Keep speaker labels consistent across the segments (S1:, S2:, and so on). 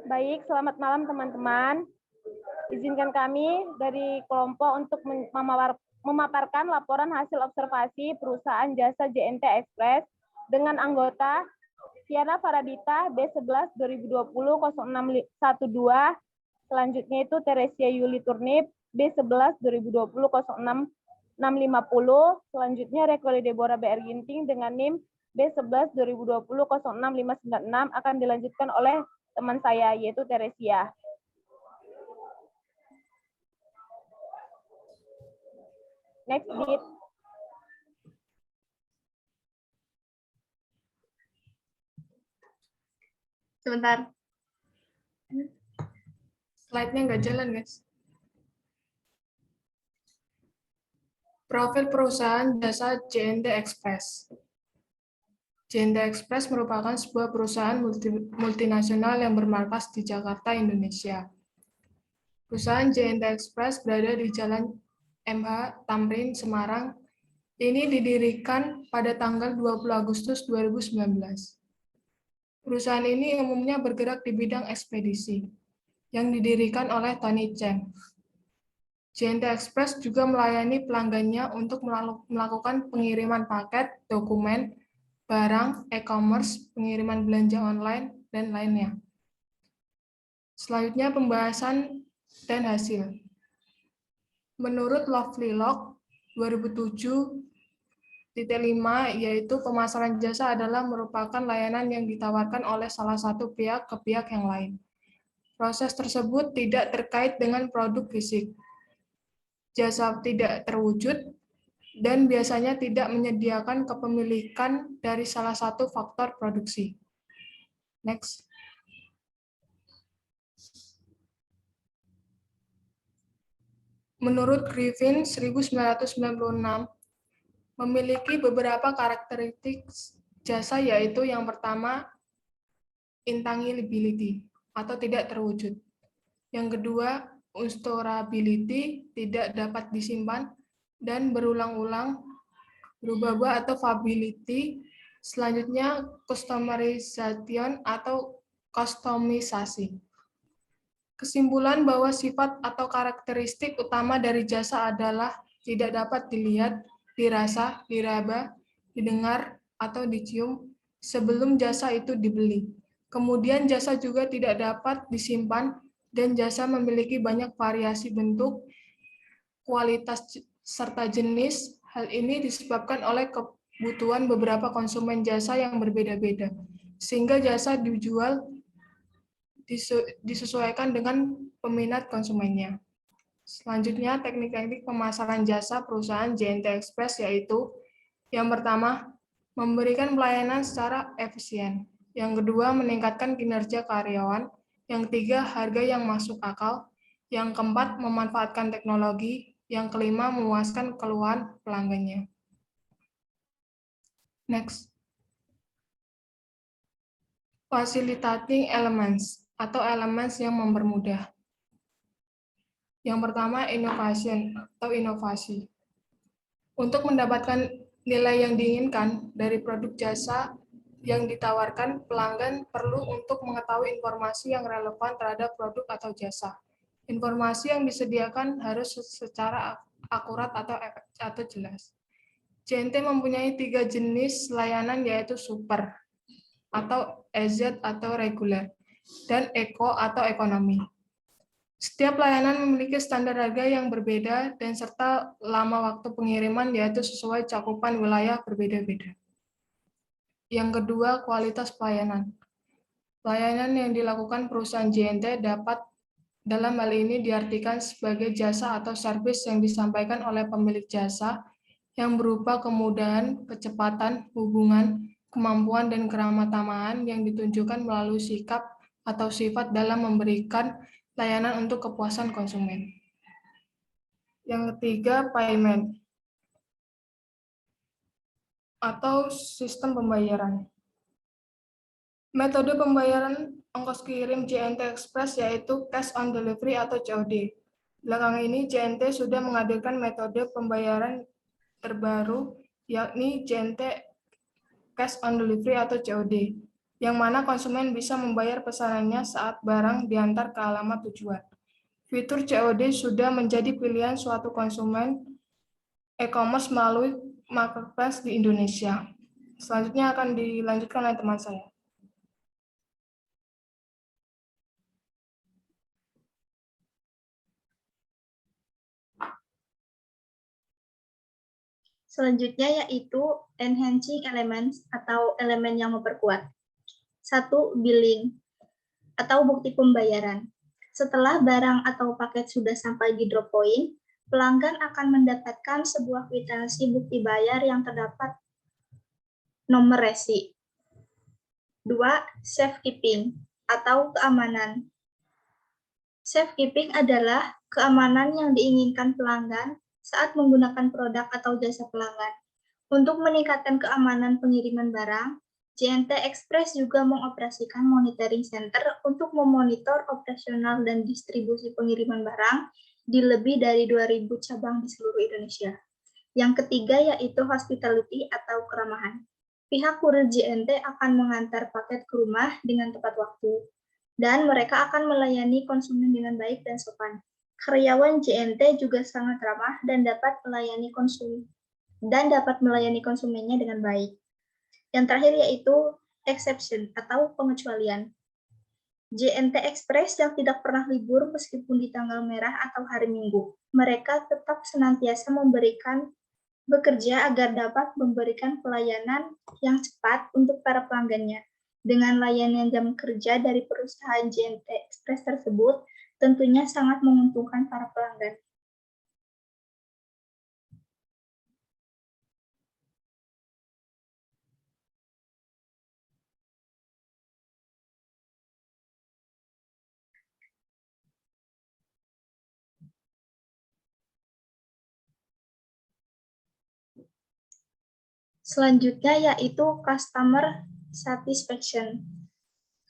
S1: Baik, selamat malam teman-teman. Izinkan kami dari kelompok untuk memaparkan laporan hasil observasi perusahaan jasa JNT Express dengan anggota Tiana Faradita B11 2020 0612. Selanjutnya itu Teresia Yuli Turnip B11 2020 06 650. Selanjutnya Rekweli Deborah BR Ginting dengan NIM B11 2020 06596 akan dilanjutkan oleh teman saya yaitu Teresia. Next, Dit.
S2: Sebentar. Slide-nya nggak jalan, guys. Profil perusahaan jasa JNT Express. JNT Express merupakan sebuah perusahaan multinasional yang bermarkas di Jakarta, Indonesia. Perusahaan JNT Express berada di Jalan MH Tamrin, Semarang. Ini didirikan pada tanggal 20 Agustus 2019. Perusahaan ini umumnya bergerak di bidang ekspedisi, yang didirikan oleh Tony Cheng. JNT Express juga melayani pelanggannya untuk melakukan pengiriman paket, dokumen, barang, e-commerce, pengiriman belanja online, dan lainnya. Selanjutnya pembahasan dan hasil. Menurut Lovely Log 2007.5, yaitu pemasaran jasa adalah merupakan layanan yang ditawarkan oleh salah satu pihak ke pihak yang lain. Proses tersebut tidak terkait dengan produk fisik. Jasa tidak terwujud dan biasanya tidak menyediakan kepemilikan dari salah satu faktor produksi. Next. Menurut Griffin 1996, memiliki beberapa karakteristik jasa, yaitu yang pertama, intangibility atau tidak terwujud. Yang kedua, unstorability, tidak dapat disimpan dan berulang-ulang, berubah-ubah atau fallibility. Selanjutnya, customization atau kustomisasi. Kesimpulan bahwa sifat atau karakteristik utama dari jasa adalah tidak dapat dilihat, dirasa, diraba, didengar, atau dicium sebelum jasa itu dibeli. Kemudian jasa juga tidak dapat disimpan dan jasa memiliki banyak variasi bentuk, kualitas, serta jenis. Hal ini disebabkan oleh kebutuhan beberapa konsumen jasa yang berbeda-beda, sehingga jasa dijual disesuaikan dengan peminat konsumennya. Selanjutnya, teknik-teknik pemasaran jasa perusahaan JNT Express yaitu yang pertama, memberikan pelayanan secara efisien. Yang kedua, meningkatkan kinerja karyawan. Yang ketiga, harga yang masuk akal. Yang keempat, memanfaatkan teknologi. Yang kelima, memuaskan keluhan pelanggannya. Next. Facilitating elements atau elements yang mempermudah. Yang pertama, innovation atau inovasi. Untuk mendapatkan nilai yang diinginkan dari produk jasa yang ditawarkan, pelanggan perlu untuk mengetahui informasi yang relevan terhadap produk atau jasa. Informasi yang disediakan harus secara akurat atau jelas. JNT mempunyai 3 jenis layanan, yaitu super atau EZ atau reguler, dan eco atau ekonomi. Setiap layanan memiliki standar harga yang berbeda dan serta lama waktu pengiriman, yaitu sesuai cakupan wilayah berbeda-beda. Yang kedua, kualitas pelayanan. Pelayanan yang dilakukan perusahaan JNT dapat dalam hal ini diartikan sebagai jasa atau servis yang disampaikan oleh pemilik jasa yang berupa kemudahan, kecepatan, hubungan, kemampuan, dan keramatamahan yang ditunjukkan melalui sikap atau sifat dalam memberikan layanan untuk kepuasan konsumen. Yang ketiga, payment atau sistem pembayaran. Metode pembayaran ongkos kirim JNT Express yaitu cash on delivery atau COD. Belakangan ini JNT sudah menghadirkan metode pembayaran terbaru yakni JNT cash on delivery atau COD. yang mana konsumen bisa membayar pesanannya saat barang diantar ke alamat tujuan. Fitur COD sudah menjadi pilihan suatu konsumen e-commerce melalui marketplace di Indonesia. Selanjutnya akan dilanjutkan oleh teman saya.
S3: Selanjutnya yaitu enhancing elements atau elemen yang memperkuat. 1. Billing atau bukti pembayaran. Setelah barang atau paket sudah sampai di drop point, pelanggan akan mendapatkan sebuah kwitansi bukti bayar yang terdapat nomor resi. 2. Safekeeping atau keamanan. Safekeeping adalah keamanan yang diinginkan pelanggan saat menggunakan produk atau jasa pelanggan. Untuk meningkatkan keamanan pengiriman barang, JNT Express juga mengoperasikan monitoring center untuk memonitor operasional dan distribusi pengiriman barang di lebih dari 2.000 cabang di seluruh Indonesia. Yang ketiga yaitu hospitality atau keramahan. Pihak kurir JNT akan mengantar paket ke rumah dengan tepat waktu, dan mereka akan melayani konsumen dengan baik dan sopan. Karyawan JNT juga sangat ramah dan dapat melayani konsumennya dengan baik. Yang terakhir yaitu exception atau pengecualian. JNT Express yang tidak pernah libur meskipun di tanggal merah atau hari Minggu. Mereka tetap senantiasa bekerja agar dapat memberikan pelayanan yang cepat untuk para pelanggannya. Dengan layanan jam kerja dari perusahaan JNT Express tersebut, tentunya sangat menguntungkan para pelanggan. Selanjutnya yaitu customer satisfaction.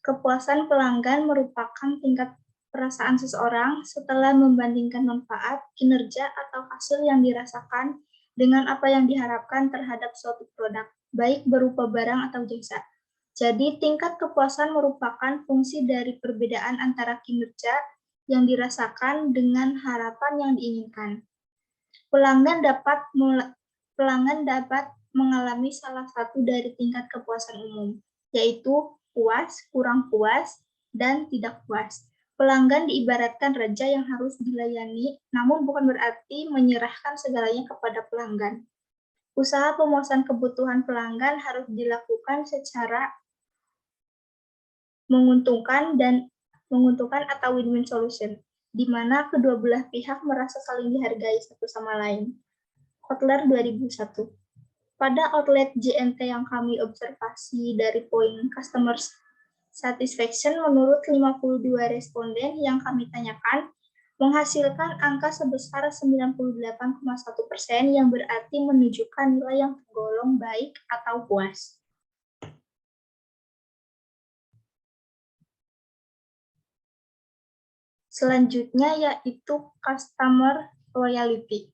S3: Kepuasan pelanggan merupakan tingkat perasaan seseorang setelah membandingkan manfaat, kinerja, atau hasil yang dirasakan dengan apa yang diharapkan terhadap suatu produk, baik berupa barang atau jasa. Jadi, tingkat kepuasan merupakan fungsi dari perbedaan antara kinerja yang dirasakan dengan harapan yang diinginkan. Pelanggan dapat mengalami salah satu dari tingkat kepuasan umum, yaitu puas, kurang puas, dan tidak puas. Pelanggan diibaratkan raja yang harus dilayani, namun bukan berarti menyerahkan segalanya kepada pelanggan. Usaha pemuasan kebutuhan pelanggan harus dilakukan secara menguntungkan atau win-win solution, di mana kedua belah pihak merasa saling dihargai satu sama lain. Kotler 2001. Pada outlet JNT yang kami observasi dari poin customer satisfaction, menurut 52 responden yang kami tanyakan, menghasilkan angka sebesar 98,1% yang berarti menunjukkan nilai yang tergolong baik atau puas. Selanjutnya yaitu customer loyalty.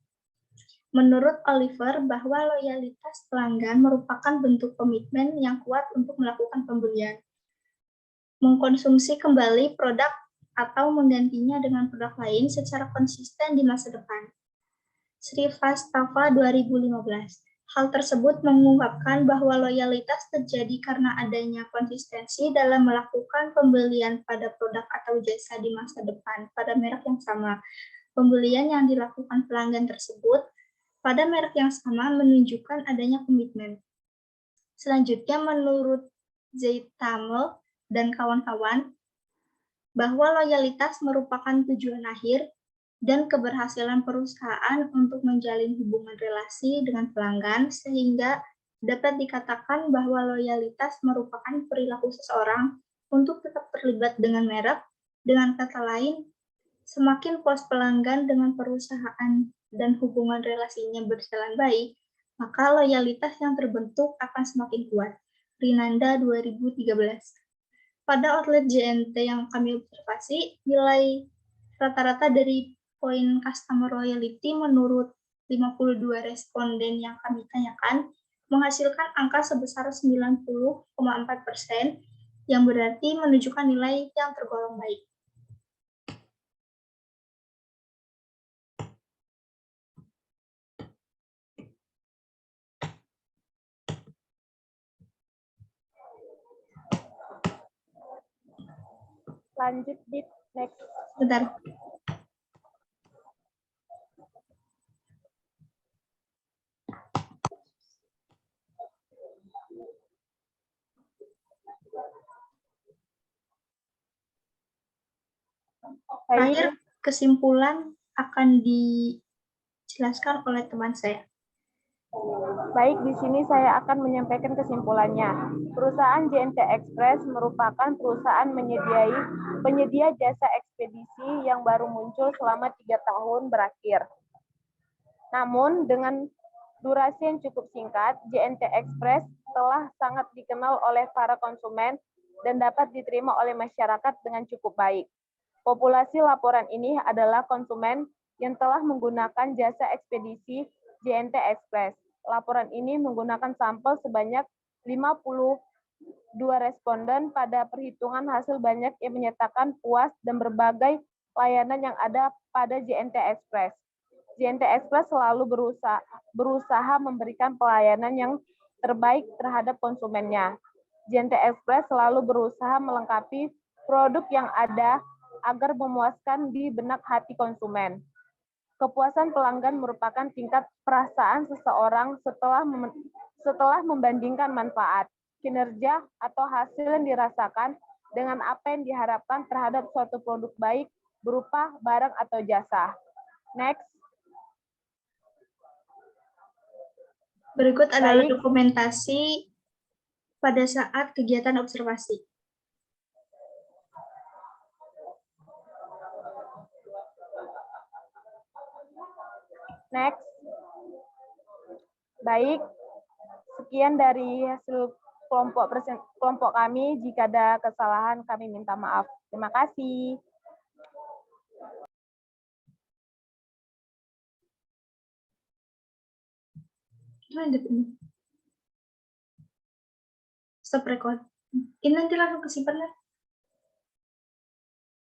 S3: Menurut Oliver, bahwa loyalitas pelanggan merupakan bentuk komitmen yang kuat untuk melakukan pembelian, mengkonsumsi kembali produk atau menggantinya dengan produk lain secara konsisten di masa depan. Srivastava 2015. Hal tersebut mengungkapkan bahwa loyalitas terjadi karena adanya konsistensi dalam melakukan pembelian pada produk atau jasa di masa depan pada merek yang sama. Pembelian yang dilakukan pelanggan tersebut pada merek yang sama menunjukkan adanya komitmen. Selanjutnya, menurut Zeitamel dan kawan-kawan, bahwa loyalitas merupakan tujuan akhir dan keberhasilan perusahaan untuk menjalin hubungan relasi dengan pelanggan, sehingga dapat dikatakan bahwa loyalitas merupakan perilaku seseorang untuk tetap terlibat dengan merek. Dengan kata lain, semakin puas pelanggan dengan perusahaan dan hubungan relasinya berjalan baik, maka loyalitas yang terbentuk akan semakin kuat. Rinanda 2013. Pada outlet JNT yang kami observasi, nilai rata-rata dari poin customer loyalty menurut 52 responden yang kami tanyakan menghasilkan angka sebesar 90,4%, yang berarti menunjukkan nilai yang tergolong baik.
S1: Lanjut di next.
S3: Bentar.
S1: Baik,
S3: Terakhir, kesimpulan akan dijelaskan oleh teman saya.
S1: baik, di sini saya akan menyampaikan kesimpulannya. Perusahaan JNT Express merupakan perusahaan penyedia jasa ekspedisi yang baru muncul selama 3 tahun berakhir. Namun, dengan durasi yang cukup singkat, JNT Express telah sangat dikenal oleh para konsumen dan dapat diterima oleh masyarakat dengan cukup baik. Populasi laporan ini adalah konsumen yang telah menggunakan jasa ekspedisi JNT Express. Laporan ini menggunakan sampel sebanyak 52 responden pada perhitungan hasil banyak yang menyatakan puas dan berbagai layanan yang ada pada JNT Express. JNT Express selalu berusaha memberikan pelayanan yang terbaik terhadap konsumennya. JNT Express selalu berusaha melengkapi produk yang ada agar memuaskan di benak hati konsumen. Kepuasan pelanggan merupakan tingkat perasaan seseorang setelah membandingkan manfaat, kinerja, atau hasil yang dirasakan dengan apa yang diharapkan terhadap suatu produk baik berupa barang atau jasa. Next.
S3: Berikut adalah
S1: Baik.
S3: dokumentasi pada saat kegiatan observasi.
S1: Next. Baik, sekian dari hasil kelompok kami. Jika ada kesalahan, kami minta maaf. Terima kasih.
S3: Lanjut ini. Stop record. Ini nanti langsung kesimpan.